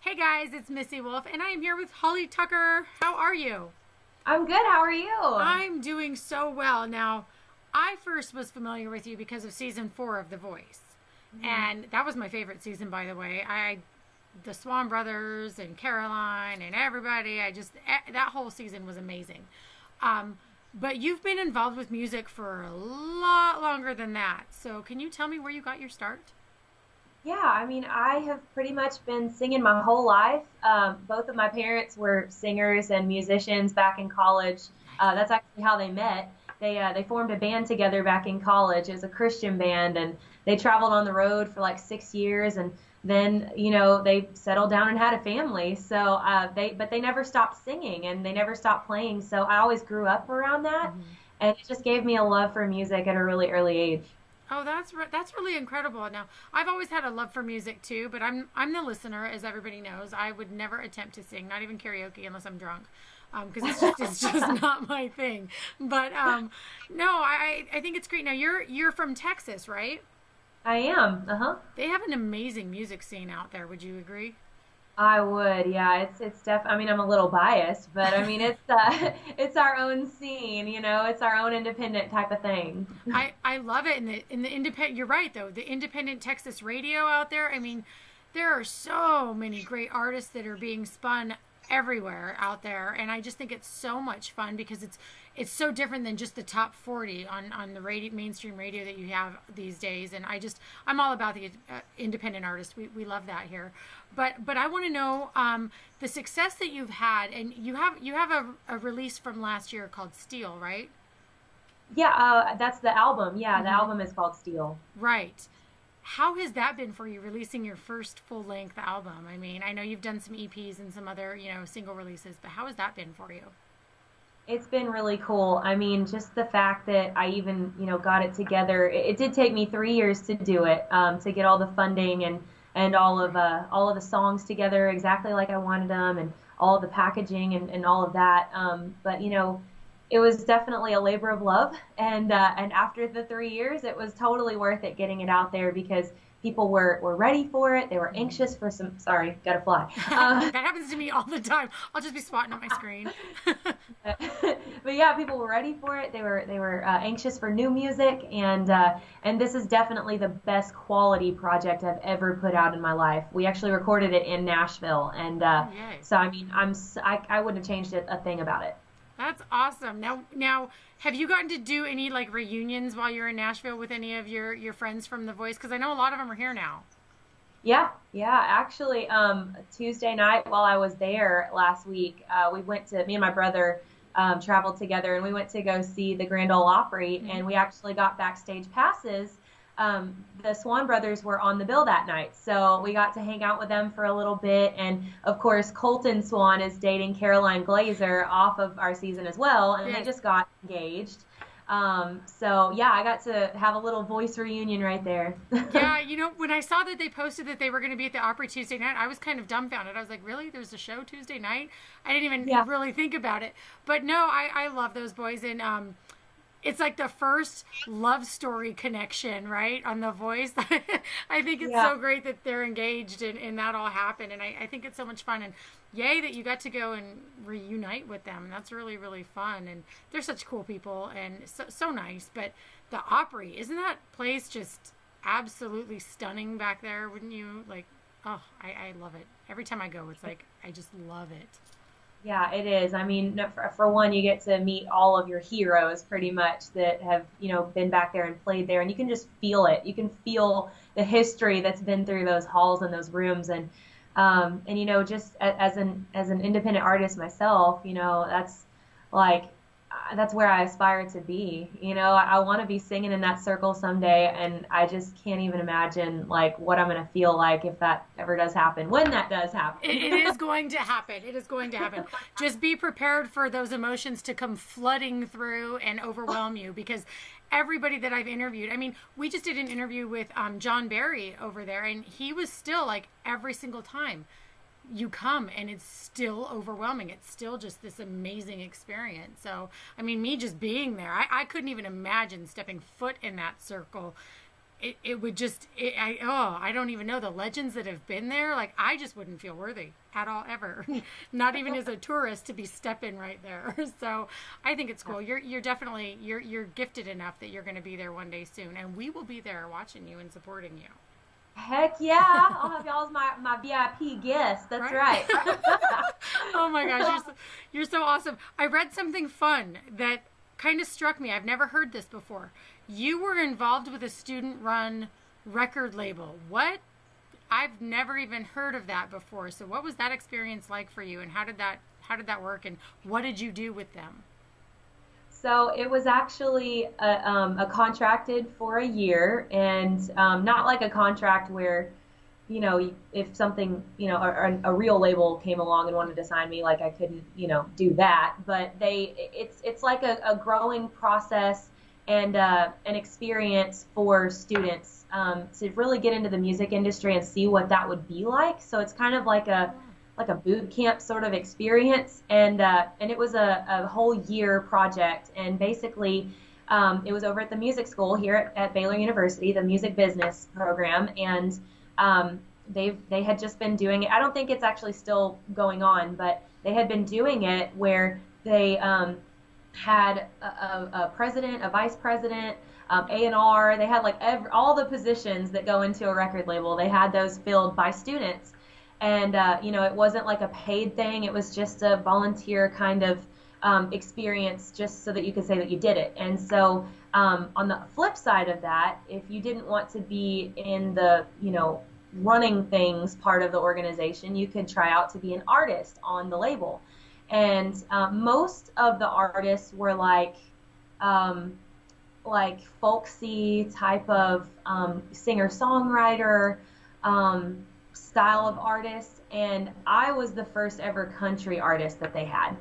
Hey guys, it's Missy Wolf, and I am here with Holly Tucker. How are you? I'm good. How are you? I'm doing so well. Now, I first was familiar with you because of season 4 of The Voice, and that was my favorite season, by the way. The Swan Brothers and Caroline and everybody. That whole season was amazing. But you've been involved with music for a lot longer than that. So, can you tell me where you got your start? Yeah, I have pretty much been singing my whole life. Both of my parents were singers and musicians back in college. That's actually how they met. They formed a band together back in college. It was a Christian band, and they traveled on the road for like 6 years, and then they settled down and had a family. So they never stopped singing, and they never stopped playing. So I always grew up around that, and it just gave me a love for music at a really early age. Oh, that's really incredible. Now, I've always had a love for music too, but I'm the listener, as everybody knows. I would never attempt to sing, not even karaoke, unless I'm drunk, because it's just not my thing. But no, I think it's great. Now, you're from Texas, right? I am. Uh-huh. They have an amazing music scene out there. Would you agree? I would, yeah. I'm a little biased, but it's our own scene, it's our own independent type of thing. I love it. In the independent, you're right though. The independent Texas radio out there. I mean, there are so many great artists that are being spun everywhere out there, and I just think it's so much fun because it's so different than just the top 40 on the radio, mainstream radio that you have these days. And I'm all about the independent artists. We love that here, but I want to know the success that you've had, and you have a release from last year called Steel, right? Yeah, that's the album. Yeah, the album is called Steel. Right. How has that been for you, releasing your first full-length album? I mean, I know you've done some EPs and some other, single releases, but how has that been for you? It's been really cool. I mean, just the fact that I even, got it together. It did take me 3 years to do it, to get all the funding and all of the songs together exactly like I wanted them, and all of the packaging and all of that. But it was definitely a labor of love, and after the 3 years, it was totally worth it getting it out there because people were ready for it. They were anxious for some. Sorry, gotta fly. That happens to me all the time. I'll just be swatting at my screen. But yeah, people were ready for it. They were anxious for new music, and this is definitely the best quality project I've ever put out in my life. We actually recorded it in Nashville, and so I mean, I wouldn't have changed a thing about it. That's awesome. Now, have you gotten to do any like reunions while you're in Nashville with any of your friends from The Voice? Because I know a lot of them are here now. Yeah. Actually, Tuesday night while I was there last week, me and my brother traveled together, and we went to go see the Grand Ole Opry, and we actually got backstage passes. The Swan Brothers were on the bill that night, so we got to hang out with them for a little bit. And of course, Colton Swan is dating Caroline Glazer off of our season as well, and Yes. they just got engaged. So yeah, I got to have a little voice reunion right there. Yeah, when I saw that they posted that they were going to be at the Opry Tuesday night, I was kind of dumbfounded. I was like, really? There's a show Tuesday night? I didn't even Yeah. really think about it. But no, I love those boys, and it's like the first love story connection, right, on The Voice. I think it's Yeah. so great that they're engaged and that all happened. And I think it's so much fun. And yay that you got to go and reunite with them. That's really, really fun. And they're such cool people and so nice. But the Opry, isn't that place just absolutely stunning back there? Wouldn't you? Like, oh, I love it. Every time I go, it's like, I just love it. Yeah, it is. I mean, no, for one, you get to meet all of your heroes pretty much that have, been back there and played there, and you can just feel it. You can feel the history that's been through those halls and those rooms, and just as an independent artist myself, that's like that's where I aspire to be. I want to be singing in that circle someday, and I just can't even imagine like what I'm gonna feel like if that ever does happen. When that does happen, It is going to happen. It is going to happen. Just be prepared for those emotions to come flooding through and overwhelm you, because everybody that I've interviewed, I mean, we just did an interview with John Barry over there, and he was still like, every single time you come and it's still overwhelming. It's still just this amazing experience. So, I mean, me just being there, I couldn't even imagine stepping foot in that circle it would just, I don't even know the legends that have been there. Like, I just wouldn't feel worthy at all, ever. Not even as a tourist to be stepping right there. So I think it's cool. You're definitely, you're gifted enough that you're going to be there one day soon. And we will be there watching you and supporting you. Heck yeah. I'll have y'all as my VIP guest. That's right. Oh my gosh, you're so awesome. I read something fun that kind of struck me. I've never heard this before. You were involved with a student-run record label. What? I've never even heard of that before. So what was that experience like for you, and how did that work, and what did you do with them? So it was actually a contracted for a year, and not like a contract where, you know, if something, you know, a real label came along and wanted to sign me, like I couldn't, you know, do that. But it's like a growing process and an experience for students to really get into the music industry and see what that would be like. So it's kind of like a boot camp sort of experience, and it was a whole year project, and basically it was over at the music school here at Baylor University, the music business program, and they had just been doing it. I don't think it's actually still going on, but they had been doing it where they had a president, a vice president, A&R. They had like all the positions that go into a record label. They had those filled by students. And, you know, it wasn't like a paid thing. It was just a volunteer kind of experience, just so that you could say that you did it. And so on the flip side of that, if you didn't want to be in the, you know, running things part of the organization, you could try out to be an artist on the label. And most of the artists were like folksy type of singer-songwriter style of artist, and I was the first ever country artist that they had.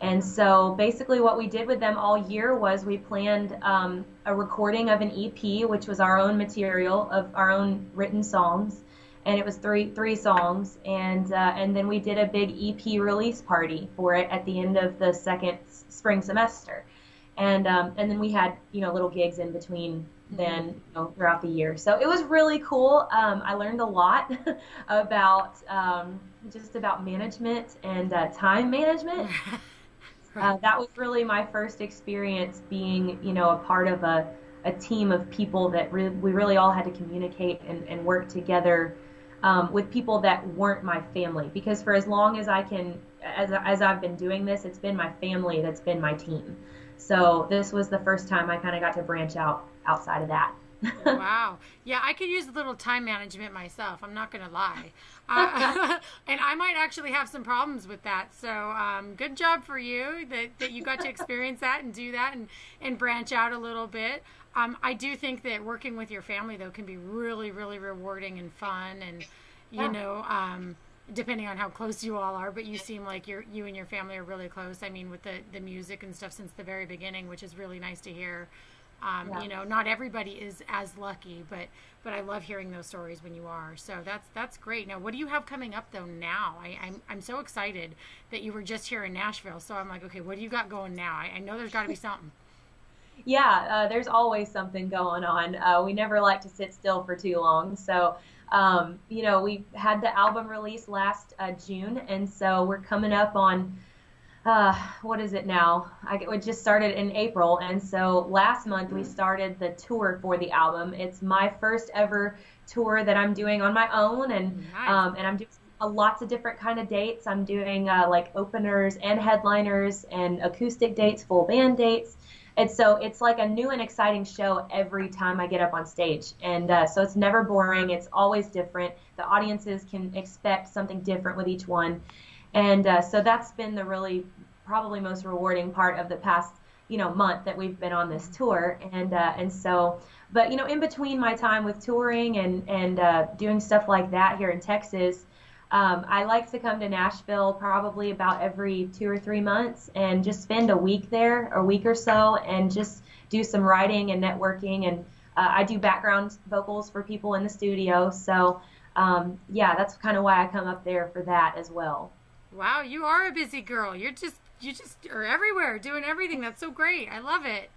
And so basically what we did with them all year was we planned a recording of an EP, which was our own material of our own written songs, and it was three songs, and then we did a big EP release party for it at the end of the second spring semester, and then we had, you know, little gigs in between then, you know, throughout the year. So it was really cool. I learned a lot about just about management and time management. That was really my first experience being, you know, a part of a team of people that we really all had to communicate and work together with people that weren't my family. Because for as long as as I've been doing this, it's been my family that's been my team. So this was the first time I kind of got to branch out outside of that. Wow. Yeah, I could use a little time management myself. I'm not going to lie. And I might actually have some problems with that. So good job for you that you got to experience that and do that and branch out a little bit. I do think that working with your family, though, can be really, really rewarding and fun. And, you know, depending on how close you all are, but you seem like you and your family are really close. I mean, with the music and stuff since the very beginning, which is really nice to hear. You know, not everybody is as lucky, but I love hearing those stories when you are. So that's great. Now, what do you have coming up though now? I'm so excited that you were just here in Nashville. So I'm like, okay, what do you got going now? I know there's got to be something. Yeah, there's always something going on. We never like to sit still for too long. So, you know, we had the album release last June, and so we're coming up on what is it now? We just started in April, and so last month we started the tour for the album. It's my first ever tour that I'm doing on my own, and nice. And I'm doing lots of different kind of dates. I'm doing like openers and headliners and acoustic dates, full band dates. And so it's like a new and exciting show every time I get up on stage. And so it's never boring. It's always different. The audiences can expect something different with each one. And so that's been the really probably most rewarding part of the past, you know, month that we've been on this tour. And so, but, you know, in between my time with touring and doing stuff like that here in Texas, I like to come to Nashville probably about every 2 or 3 months and just spend a week there, a week or so, and just do some writing and networking. And I do background vocals for people in the studio. So, yeah, that's kind of why I come up there for that as well. Wow, you are a busy girl. You just are everywhere doing everything. That's so great. I love it.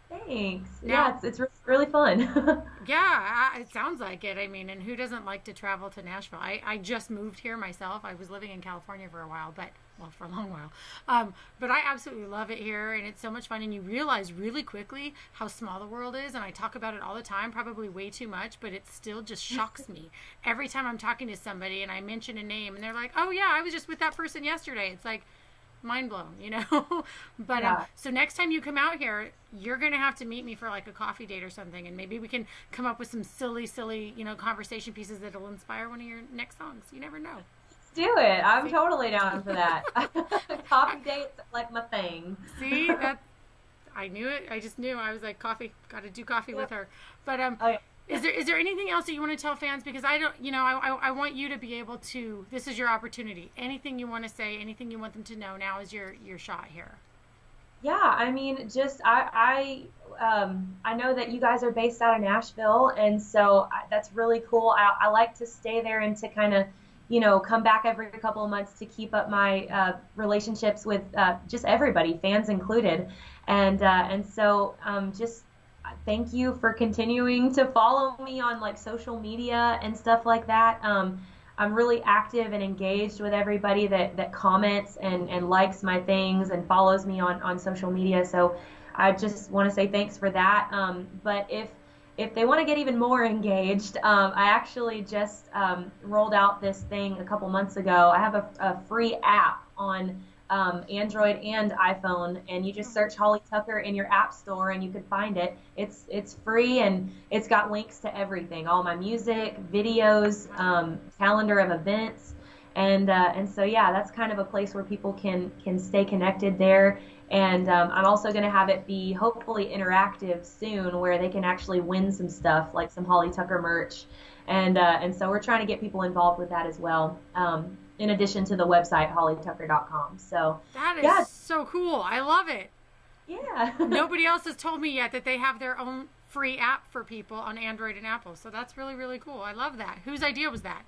Thanks. Now, Yeah, it's really fun. yeah, it sounds like it. I mean, and who doesn't like to travel to Nashville? I just moved here myself. I was living in California for a while, but, well, for a long while. But I absolutely love it here, and it's so much fun. And you realize really quickly how small the world is. And I talk about it all the time, probably way too much, but it still just shocks me. Every time I'm talking to somebody and I mention a name, and they're like, oh, yeah, I was just with that person yesterday. It's like, mind blown, you know. But Yeah. so next time you come out here, you're gonna have to meet me for like a coffee date or something, and maybe we can come up with some silly, conversation pieces that'll inspire one of your next songs. You never know. Do it. I'm See, totally down for that. Coffee dates like my thing. see that I knew it. I just knew. I was like, coffee. Got to do coffee with her. But Oh, yeah. is there anything else that you want to tell fans? Because I don't, I want you to be able to. This is your opportunity. Anything you want to say, anything you want them to know. Now is your shot here. Yeah, I mean, just I know that you guys are based out of Nashville, and so that's really cool. I like to stay there and to kind of, come back every couple of months to keep up my relationships with just everybody, fans included, and so just thank you for continuing to follow me on like social media and stuff like that. I'm really active and engaged with everybody that comments and likes my things and follows me on social media. So I just want to say thanks for that. But if they want to get even more engaged, I actually just rolled out this thing a couple months ago. I have a free app on Android and iPhone, and you just search Holly Tucker in your app store and you can find it. It's free, and it's got links to everything, all my music, videos, calendar of events, and so yeah, that's kind of a place where people can stay connected there. And I'm also going to have it be hopefully interactive soon, where they can actually win some stuff like some Holly Tucker merch, and so we're trying to get people involved with that as well. In addition to the website hollytucker.com. So That yeah, is so cool. I love it. yeah. Nobody else has told me yet that they have their own free app for people on Android and Apple. So that's really, really cool. I love that. Whose idea was that?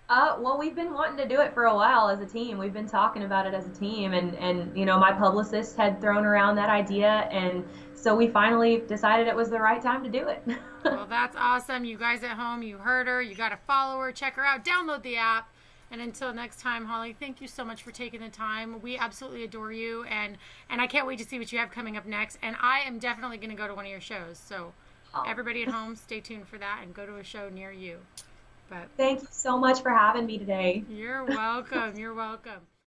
Well, we've been wanting to do it for a while as a team. We've been talking about it as a team, and my publicist had thrown around that idea, and so we finally decided it was the right time to do it. Well, that's awesome. You guys at home, you heard her. You got to follow her, check her out, download the app. And until next time, Holly, thank you so much for taking the time. We absolutely adore you, and I can't wait to see what you have coming up next. And I am definitely going to go to one of your shows. So everybody at home, stay tuned for that and go to a show near you. But Thank you so much for having me today. you're welcome. You're welcome.